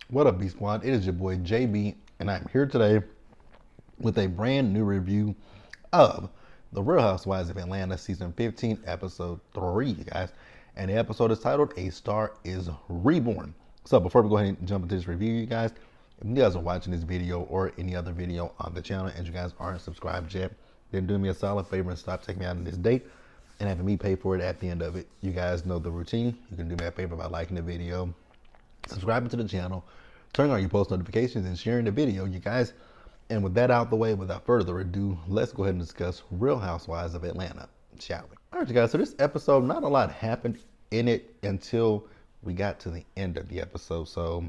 What up, B Squad? It is your boy JB, and I'm here today with a brand new review of The Real Housewives of Atlanta Season 15, Episode 3, you guys. And the episode is titled A Star is Reborn. So before we go ahead and jump into this review, you guys, if you guys are watching this video or any other video on the channel and you guys aren't subscribed yet, then do me a solid favor and stop taking me out on this date and having me pay for it at the end of it. You guys know the routine. You can do me a favor by liking the video, subscribing to the channel, turning on your post notifications, and sharing the video, you guys. And with that out the way, without further ado, let's go ahead and discuss Real Housewives of Atlanta, shall we? All right, you guys, so this episode, not a lot happened in it until we got to the end of the episode. So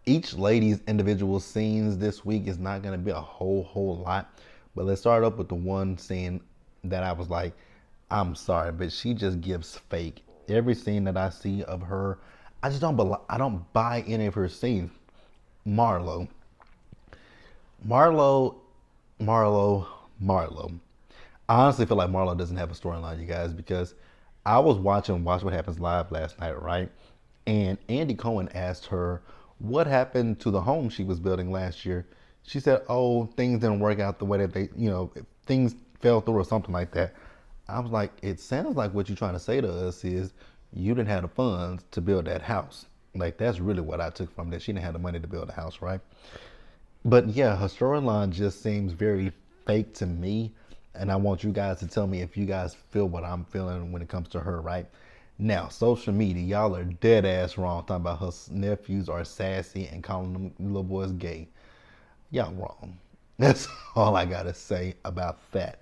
each lady's individual scenes this week is not going to be a whole lot. But let's start up with the one scene that I was like, I'm sorry, but she just gives fake. Every scene that I see of her, I don't buy any of her scenes. Marlo, Marlo, Marlo. I honestly feel like Marlo doesn't have a storyline, you guys, because I was watching Watch What Happens Live last night, right? And Andy Cohen asked her what happened to the home she was building last year. She said, "Oh, things didn't work out the way that things fell through or something like that." I was like, it sounds like what you're trying to say to us is you didn't have the funds to build that house. Like, that's really what I took from that. She didn't have the money to build a house, right? But yeah, her storyline just seems very fake to me. And I want you guys to tell me if you guys feel what I'm feeling when it comes to her, right? Now, social media, y'all are dead ass wrong talking about her nephews are sassy and calling them little boys gay. Y'all wrong. That's all I gotta say about that.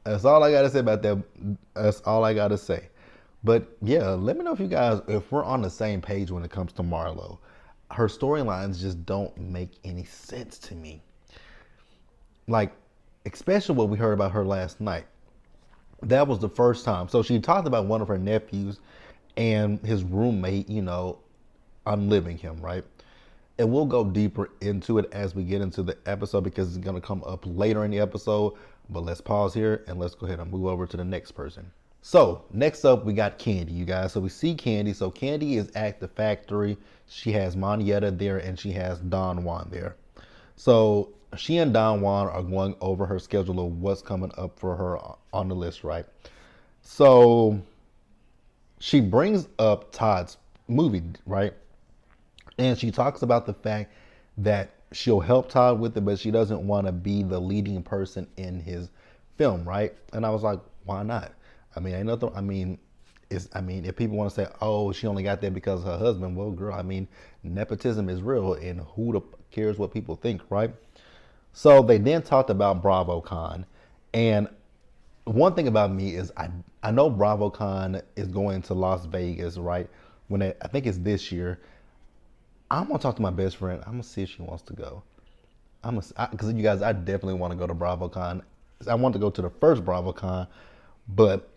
That's all I gotta say about that. That's all I gotta say. But yeah, let me know if you guys, if we're on the same page when it comes to Marlo. Her storylines just don't make any sense to me. Like, especially what we heard about her last night. That was the first time. So she talked about one of her nephews and his roommate, unliving him, right? And we'll go deeper into it as we get into the episode because it's going to come up later in the episode. But let's pause here and let's go ahead and move over to the next person. So next up, we got Candy, you guys. So we see Candy. So Candy is at the factory. She has Monietta there and she has Don Juan there. So she and Don Juan are going over her schedule of what's coming up for her on the list, right? So she brings up Todd's movie, right? And she talks about the fact that she'll help Todd with it, but she doesn't want to be the leading person in his film, right? And I was like, why not? I mean, ain't nothing. If people want to say, oh, she only got that because of her husband, well, girl, nepotism is real, and cares what people think, right? So they then talked about BravoCon, and one thing about me is I know BravoCon is going to Las Vegas, right? I think it's this year. I'm gonna talk to my best friend. I'm gonna see if she wants to go. Because you guys, I definitely want to go to BravoCon. I want to go to the first BravoCon, but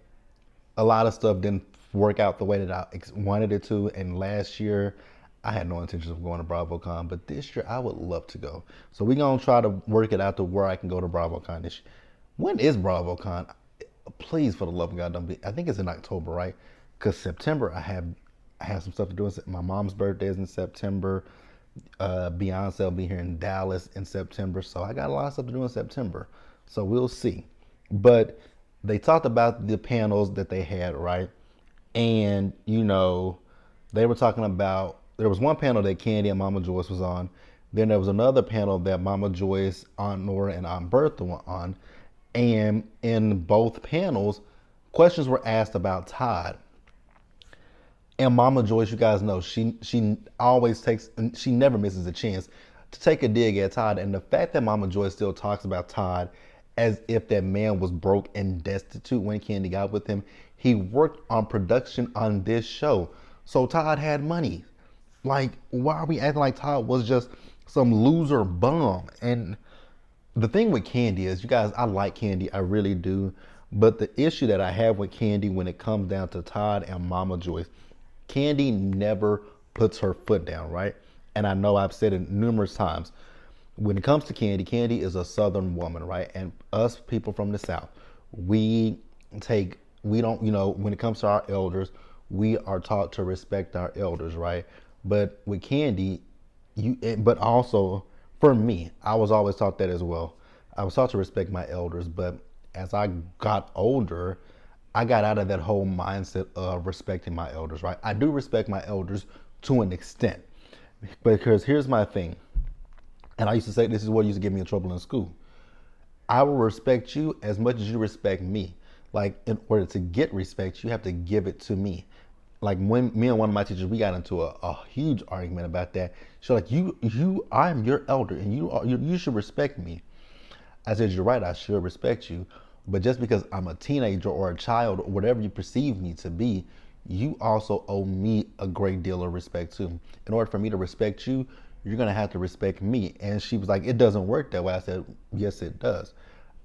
a lot of stuff didn't work out the way that I wanted it to. And last year, I had no intentions of going to BravoCon, but this year I would love to go. So we're gonna try to work it out to where I can go to BravoCon this year. When is BravoCon? Please, for the love of God, don't be. I think it's in October, right? Because September I have some stuff to do. My mom's birthday is in September. Beyonce will be here in Dallas in September. So I got a lot of stuff to do in September. So we'll see. But they talked about the panels that they had, right? And, they were talking about, there was one panel that Candy and Mama Joyce was on. Then there was another panel that Mama Joyce, Aunt Nora, and Aunt Bertha were on. And in both panels, questions were asked about Todd. And Mama Joyce, you guys know, she always she never misses a chance to take a dig at Todd. And the fact that Mama Joyce still talks about Todd as if that man was broke and destitute when Candy got with him, he worked on production on this show. So Todd had money. Like, why are we acting like Todd was just some loser bum? And the thing with Candy is, you guys, I like Candy, I really do. But the issue that I have with Candy when it comes down to Todd and Mama Joyce, Candy never puts her foot down, right? And I know I've said it numerous times. When it comes to Candy, Candy is a Southern woman, right? And us people from the South, we don't, when it comes to our elders, we are taught to respect our elders, right? But with Candy, but also for me, I was always taught that as well. I was taught to respect my elders, but as I got older, I got out of that whole mindset of respecting my elders, right? I do respect my elders to an extent, because here's my thing, and I used to say this is what used to get me in trouble in school. I will respect you as much as you respect me. Like, in order to get respect, you have to give it to me. Like, when me and one of my teachers, we got into a huge argument about that. She's like, I'm your elder, and you should respect me. I said, you're right, I should respect you. But just because I'm a teenager or a child or whatever you perceive me to be, you also owe me a great deal of respect too. In order for me to respect you, you're gonna have to respect me. And she was like, it doesn't work that way. I said, yes, it does.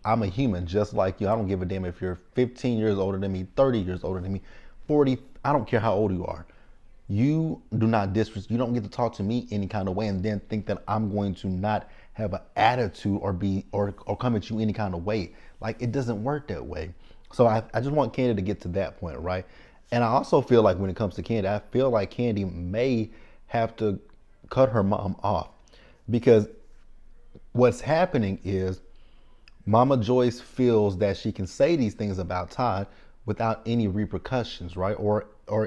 I'm a human just like you. I don't give a damn if you're 15 years older than me, 30 years older than me, 40. I don't care how old you are. You do not disrespect. You don't get to talk to me any kind of way and then think that I'm going to not have an attitude or come at you any kind of way. Like, it doesn't work that way. So I just want Candy to get to that point, right? And I also feel like when it comes to Candy, I feel like Candy may have to cut her mom off, because what's happening is Mama Joyce feels that she can say these things about Todd without any repercussions, right? Or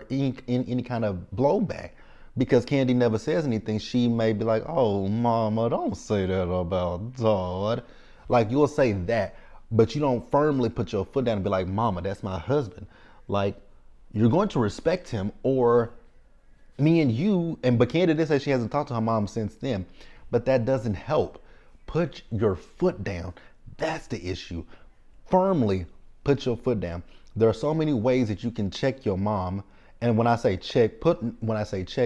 any kind of blowback. Because Candy never says anything, she may be like, oh, Mama, don't say that about Todd. Like, you'll say that, but you don't firmly put your foot down and be like, Mama, that's my husband. Like, you're going to respect him, or me and you, and but Candy did say she hasn't talked to her mom since then, but that doesn't help. Put your foot down. That's the issue. Firmly put your foot down. There are so many ways that you can check your mom. And when I say check,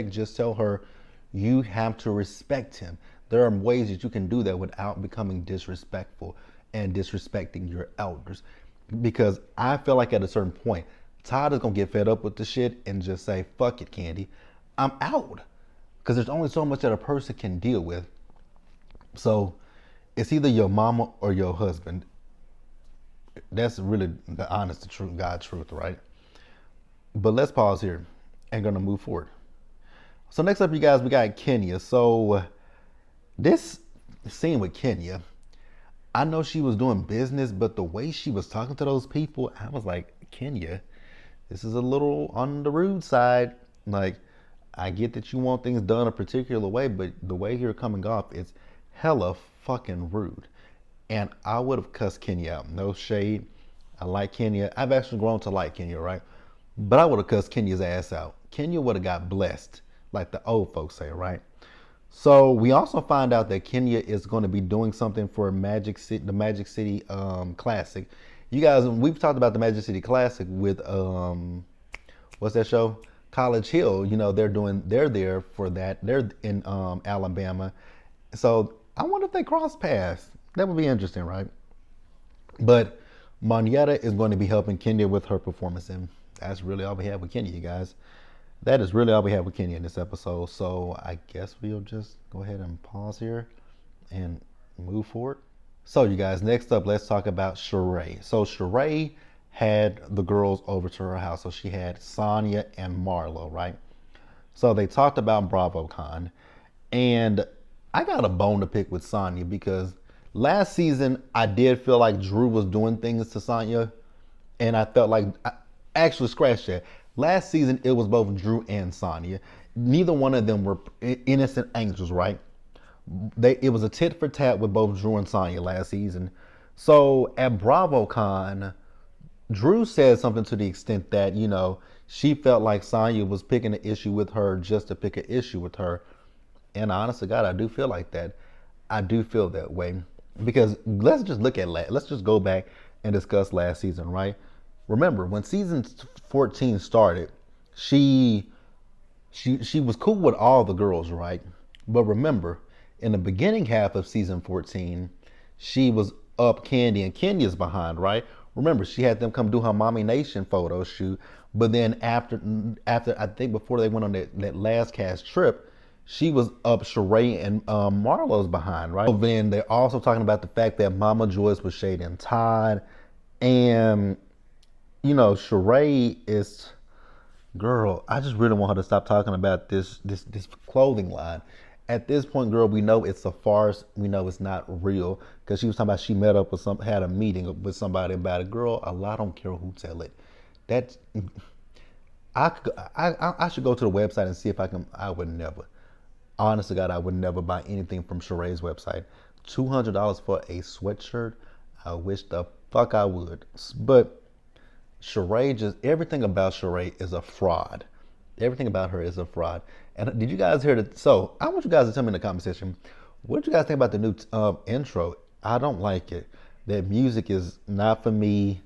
just tell her you have to respect him. There are ways that you can do that without becoming disrespectful and disrespecting your elders. Because I feel like at a certain point, Todd is gonna get fed up with the shit and just say, fuck it, Candy. I'm out. Because there's only so much that a person can deal with. So it's either your mama or your husband. That's really the honest, the truth, God's truth, right? But let's pause here and gonna move forward. So next up, you guys, we got Kenya. So this scene with Kenya, I know she was doing business, but the way she was talking to those people, I was like, Kenya, this is a little on the rude side. Like, I get that you want things done a particular way, but the way you're coming off is hella fucking rude. And I would have cussed Kenya out. No shade. I like Kenya. I've actually grown to like Kenya, right? But I would have cussed Kenya's ass out. Kenya would have got blessed, like the old folks say, right? So we also find out that Kenya is going to be doing something for Magic City, the Magic City Classic. You guys, we've talked about the Magic City Classic with what's that show? College Hill. You know, they're there for that. They're in Alabama. So I wonder if they cross paths. That would be interesting, right? But Monietta is going to be helping Kenya with her performance, and that's really all we have with Kenya, you guys. That is really all we have with Kenya in this episode. So I guess we'll just go ahead and pause here and move forward. So you guys, next up, let's talk about Sheree. So Sheree had the girls over to her house. So she had Sonya and Marlo, right? So they talked about BravoCon, and I got a bone to pick with Sonya because last season I did feel like Drew was doing things to Sonya, and I felt like actually scratch that. Last season it was both Drew and Sonya. Neither one of them were innocent angels, right? It was a tit for tat with both Drew and Sonya last season. So at BravoCon, Drew said something to the extent that, you know, she felt like Sonya was picking an issue with her just to pick an issue with her. And honest to God, I do feel like that. I do feel that way. Because let's just let's just go back and discuss last season, right? Remember, when season 14 started, she was cool with all the girls, right? But remember, in the beginning half of season 14, she was up Candy and Kenya's behind, right? Remember, she had them come do her Mommy Nation photo shoot. But then after I think before they went on that last cast trip, she was up Sheree and Marlo's behind, right? Then they're also talking about the fact that Mama Joyce was shading Todd. And, you know, Sheree is, girl, I just really want her to stop talking about this clothing line. At this point, girl, we know it's a farce. We know it's not real because she was talking about she met up with had a meeting with somebody about it. Girl, a lot don't care who tell it. That I should go to the website and see if I can. I would never. Honest to God, I would never buy anything from Sheree's website. $200 for a sweatshirt. I wish the fuck I would. But Sheree, just everything about Sheree is a fraud. Everything about her is a fraud. And did you guys hear that? So I want you guys to tell me in the comment section, what did you guys think about the new intro? I don't like it. That music is not for me.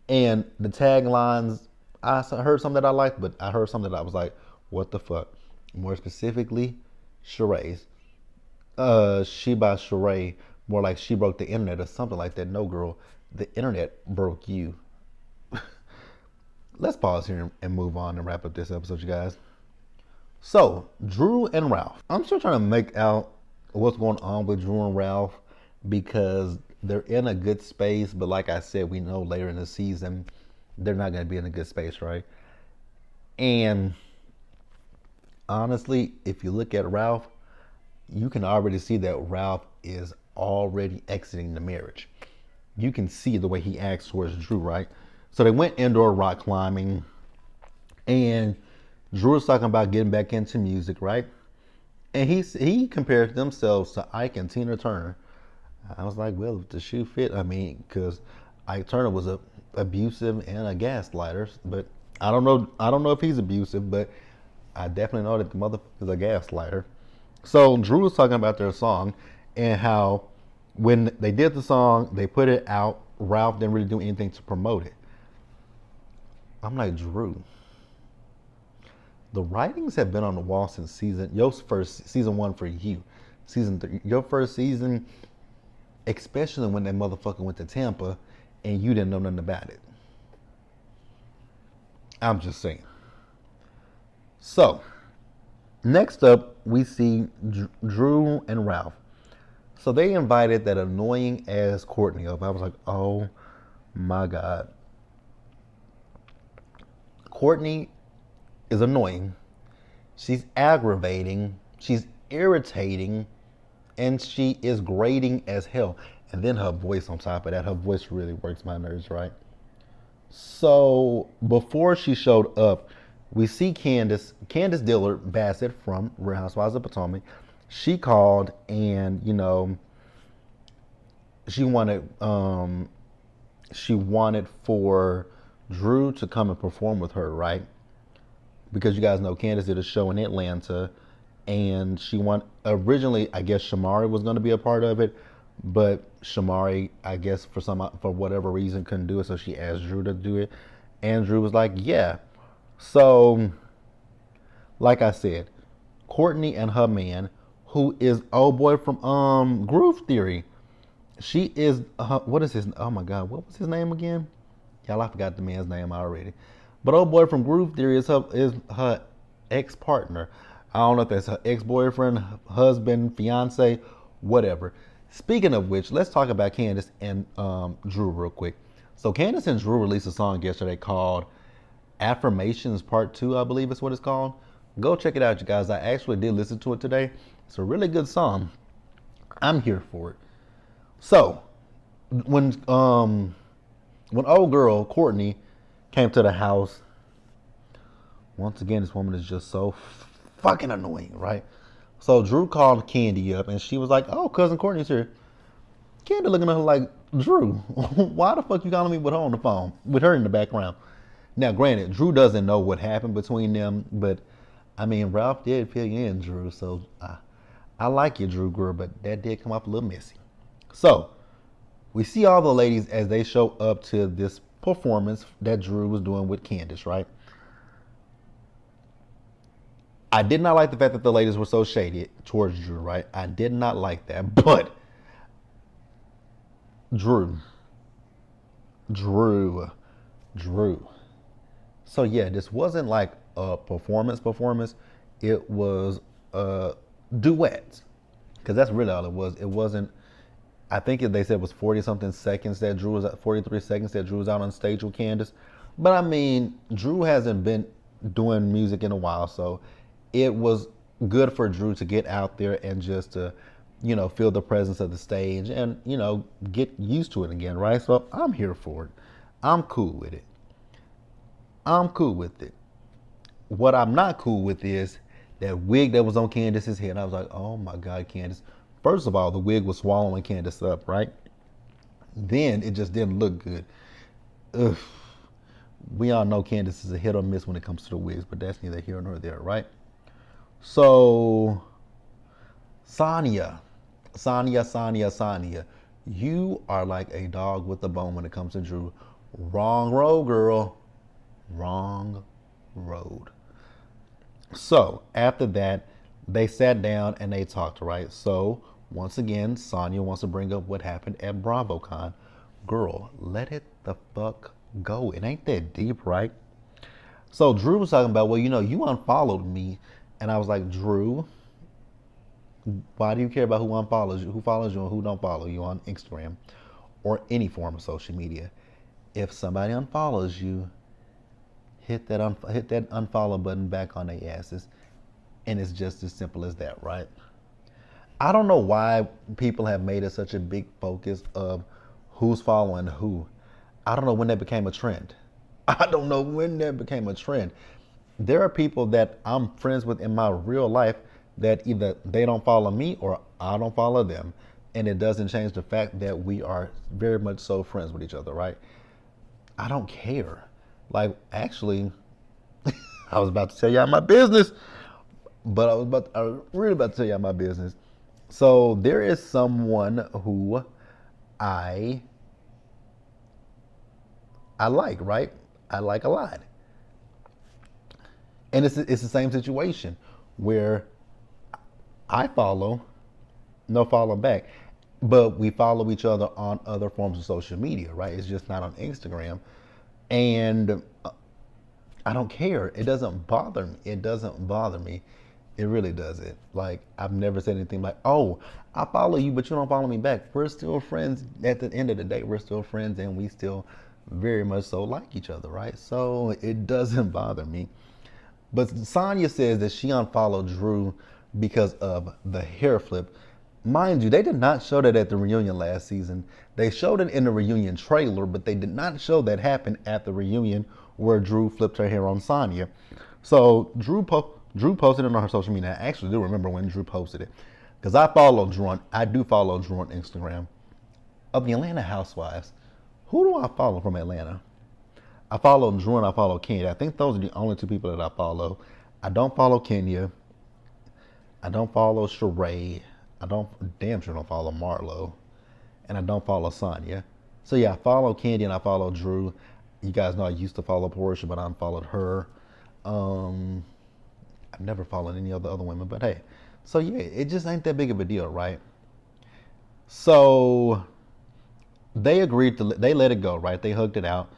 And the taglines, I heard some that I liked, but I heard some that I was like, what the fuck? More specifically, Sheree's. She by Sheree, more like she broke the internet or something like that. No, girl, the internet broke you. Let's pause here and move on and wrap up this episode, you guys. So, Drew and Ralph. I'm still trying to make out what's going on with Drew and Ralph because they're in a good space, but like I said, we know later in the season they're not going to be in a good space, right? And honestly, if you look at Ralph, you can already see that Ralph is already exiting the marriage. You can see the way he acts towards Drew, right? So they went indoor rock climbing, and Drew was talking about getting back into music, right? And he compared themselves to Ike and Tina Turner. I was like, well, if the shoe fit, I mean, because Ike Turner was abusive and a gaslighter, but I don't know if he's abusive, but I definitely know that the motherfucker is a gaslighter. So Drew was talking about their song and how when they did the song, they put it out. Ralph didn't really do anything to promote it. I'm like, Drew, the writings have been on the wall since season one for you. Season 3, your first season, especially when that motherfucker went to Tampa and you didn't know nothing about it. I'm just saying. So, next up, we see Drew and Ralph. So they invited that annoying ass Courtney up. I was like, oh my God. Courtney is annoying. She's aggravating. She's irritating. And she is grating as hell. And then her voice on top of that. Her voice really works my nerves, right? So before she showed up, we see Candace Dillard Bassett from Real Housewives of Potomac. She called and, she wanted for Drew to come and perform with her, right? Because you guys know Candace did a show in Atlanta, and originally, I guess Shamari was going to be a part of it, but Shamari, I guess for whatever reason, couldn't do it, so she asked Drew to do it, and Drew was like, yeah. So, like I said, Courtney and her man, who is old boy from Groove Theory, she is what is his? Oh my God, what was his name again? Y'all, I forgot the man's name already. But old boy from Groove Theory is her ex-partner. I don't know if that's her ex-boyfriend, husband, fiance, whatever. Speaking of which, let's talk about Candace and Drew real quick. So Candace and Drew released a song yesterday called Affirmations Part 2, I believe is what it's called. Go check it out, you guys. I actually did listen to it today. It's a really good song. I'm here for it. So, when old girl Courtney came to the house, once again, this woman is just so fucking annoying, right? So Drew called Candy up, and she was like, "Oh, cousin Courtney's here." Candy looking at her like, "Drew, why the fuck you calling me with her on the phone, with her in the background?" Now, granted, Drew doesn't know what happened between them, but I mean, Ralph did fill you in, Drew. So I like you, Drew, girl, but that did come off a little messy. So, we see all the ladies as they show up to this performance that Drew was doing with Candace, right? I did not like the fact that the ladies were so shady towards Drew, right? I did not like that, but Drew. So yeah, this wasn't like a performance. It was duets, because that's really all it was. It wasn't. I think they said it was 40-something seconds that Drew was at, 43 seconds that Drew was out on stage with Candace. But I mean, Drew hasn't been doing music in a while, so it was good for Drew to get out there and just to, feel the presence of the stage and, get used to it again, right? So I'm here for it. I'm cool with it. I'm cool with it. What I'm not cool with is that wig that was on Candace's head. I was like, oh my God, Candace. First of all, the wig was swallowing Candace up, right? Then it just didn't look good. Ugh. We all know Candace is a hit or miss when it comes to the wigs, but that's neither here nor there, right? So, Sonya, you are like a dog with a bone when it comes to Drew. Wrong road, girl. Wrong road. So, after that, they sat down and they talked, right? So, once again, Sonya wants to bring up what happened at BravoCon. Girl, let it the fuck go. It ain't that deep, right? So Drew was talking about, well, you unfollowed me. And I was like, Drew, why do you care about who follows you and who don't follow you on Instagram or any form of social media? If somebody unfollows you, hit that unfollow button back on their asses. And it's just as simple as that, right? I don't know why people have made it such a big focus of who's following who. I don't know when that became a trend. I don't know when that became a trend. There are people that I'm friends with in my real life that either they don't follow me or I don't follow them. And it doesn't change the fact that we are very much so friends with each other, right? I don't care. Like, actually, I was about to tell y'all my business, but I was really about to tell y'all my business. So there is someone who I like, right? I like a lot. And it's the same situation where I follow, no follow back, but we follow each other on other forms of social media, right? It's just not on Instagram. And I don't care. It doesn't bother me. It doesn't bother me. It really doesn't. Like, I've never said anything like, oh, I follow you, but you don't follow me back. We're still friends. At the end of the day, we're still friends and we still very much so like each other, right? So it doesn't bother me. But Sonya says that she unfollowed Drew because of the hair flip. Mind you, they did not show that at the reunion last season. They showed it in the reunion trailer, but they did not show that happen at the reunion where Drew flipped her hair on Sonya. So Drew posted it on her social media. I actually do remember when Drew posted it because I do follow Drew on Instagram. Of the Atlanta Housewives, who do I follow from Atlanta? I follow Drew and I follow Kenya. I think those are the only two people that I follow. I don't follow Kenya. I don't follow Sheree. Damn sure don't follow Marlo. And I don't follow Sonya. So yeah, I follow Candy and I follow Drew. You guys know I used to follow Portia, but I unfollowed her. I've never followed any of the other women, but hey. So yeah, it just ain't that big of a deal, right? So they let it go, right? They hugged it out.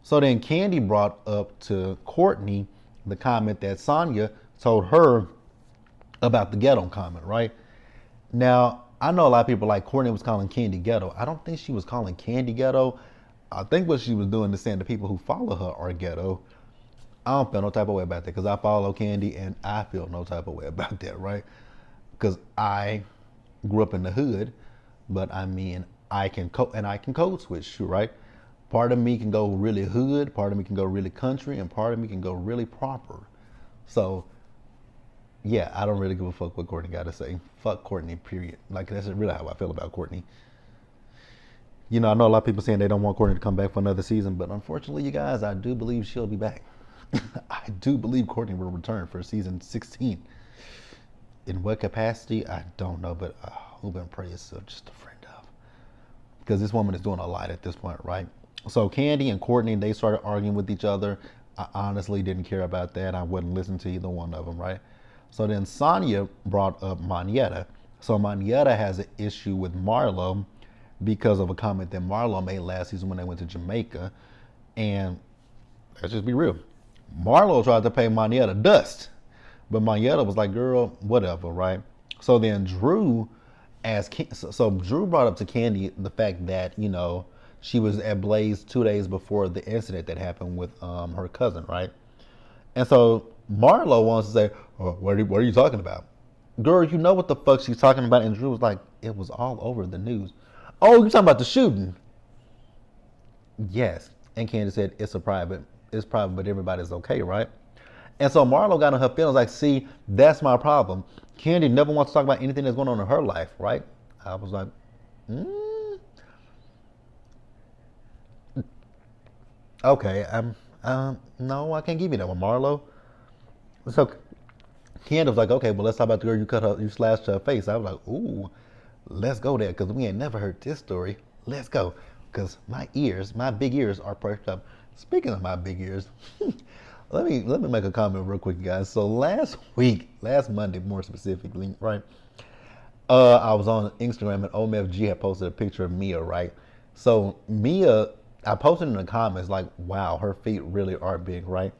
So then Candy brought up to Courtney the comment that Sonya told her about the ghetto comment, right? Now, I know a lot of people like Courtney was calling Candy ghetto. I don't think she was calling Candy ghetto. I think what she was doing is saying the people who follow her are ghetto. I don't feel no type of way about that because I follow Candy and I feel no type of way about that, right? Because I grew up in the hood, but I mean, I can code switch, right? Part of me can go really hood, part of me can go really country, and part of me can go really proper. So, yeah, I don't really give a fuck what Courtney got to say. Fuck Courtney, period. Like, that's really how I feel about Courtney. I know a lot of people saying they don't want Courtney to come back for another season, but unfortunately, you guys, I do believe she'll be back. I do believe Courtney will return for season 16. In what capacity, I don't know, but hope and pray is just a friend of. Because this woman is doing a lot at this point, right? So Candy and Courtney, they started arguing with each other. I honestly didn't care about that. I wouldn't listen to either one of them, right? So then Sonya brought up Monietta. So Monietta has an issue with Marlo because of a comment that Marlo made last season when they went to Jamaica. And let's just be real. Marlo tried to pay Monietta dust. But Monietta was like, girl, whatever, right? So then Drew brought up to Candy the fact that, she was at Blaze 2 days before the incident that happened with her cousin, right? And so Marlo wants to say, oh, what are you talking about? Girl, you know what the fuck she's talking about. And Drew was like, it was all over the news. Oh, you're talking about the shooting? Yes. And Candy said, it's private, but everybody's okay, right? And so Marlo got in her feelings like, see, that's my problem. Candy never wants to talk about anything that's going on in her life, right? I was like, mm, okay, no, I can't give you that one, Marlo. So Candy was like, okay, well, let's talk about the girl you slashed her face. I was like, ooh, let's go there, because we ain't never heard this story. Let's go, because my big ears are perked up. Speaking of my big ears, let me make a comment real quick, guys. So last Monday, more specifically, right? I was on Instagram and OMFG had posted a picture of Mia, right? So Mia, I posted in the comments like, wow, her feet really are big, right?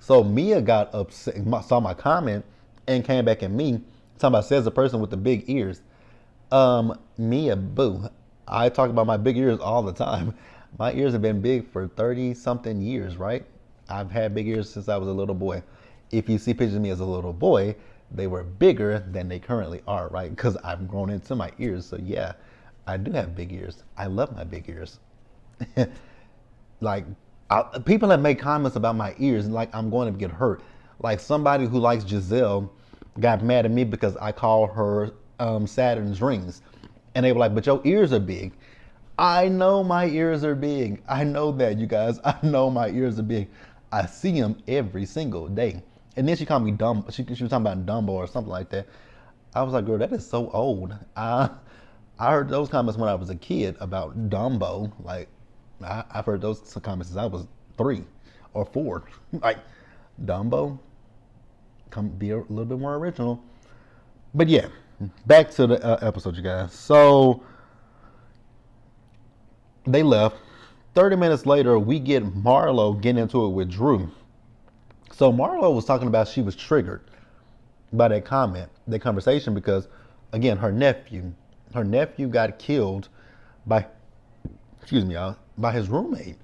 So Mia got upset, saw my comment, and came back at me, talking about says the person with the big ears. Mia, boo. I talk about my big ears all the time. My ears have been big for 30 something years, right? I've had big ears since I was a little boy. If you see pictures of me as a little boy, they were bigger than they currently are, right? Because I've grown into my ears. So yeah, I do have big ears. I love my big ears. Like, people have made comments about my ears, and like I'm going to get hurt. Like somebody who likes Giselle got mad at me because I call her Saturn's rings, and they were like, "But your ears are big." I know my ears are big. I know that, you guys. I know my ears are big. I see them every single day. And then she called me dumb. She was talking about Dumbo or something like that. I was like, girl, that is so old. I heard those comments when I was a kid about Dumbo. Like, I've heard those comments since I was 3 or 4. Like, Dumbo, come be a little bit more original. But yeah, back to the episode, you guys. So they left. 30 minutes later, we get Marlo getting into it with Drew. So Marlo was talking about she was triggered by that comment, that conversation, because again, her nephew got killed by, excuse me, y'all, by his roommate.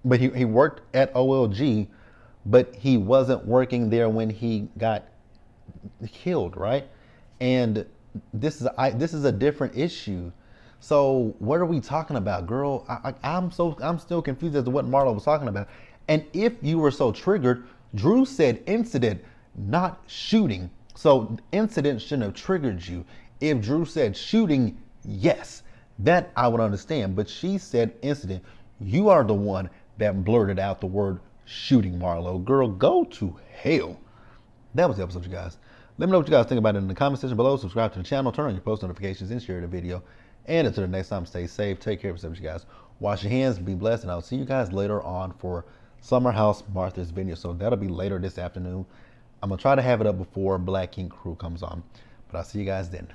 But he worked at OLG, but he wasn't working there when he got killed, right? And this is a different issue. So what are we talking about, girl? I'm still confused as to what Marlo was talking about. And if you were so triggered, Drew said incident, not shooting. So incident shouldn't have triggered you. If Drew said shooting, yes, that I would understand. But she said incident. You are the one that blurted out the word shooting, Marlo. Girl, go to hell. That was the episode, you guys. Let me know what you guys think about it in the comment section below. Subscribe to the channel, turn on your post notifications, and share the video. And until the next time, stay safe, take care of yourselves, you guys. Wash your hands, be blessed, and I'll see you guys later on for Summer House Martha's video. So that'll be later this afternoon. I'm going to try to have it up before Black King Crew comes on. But I'll see you guys then.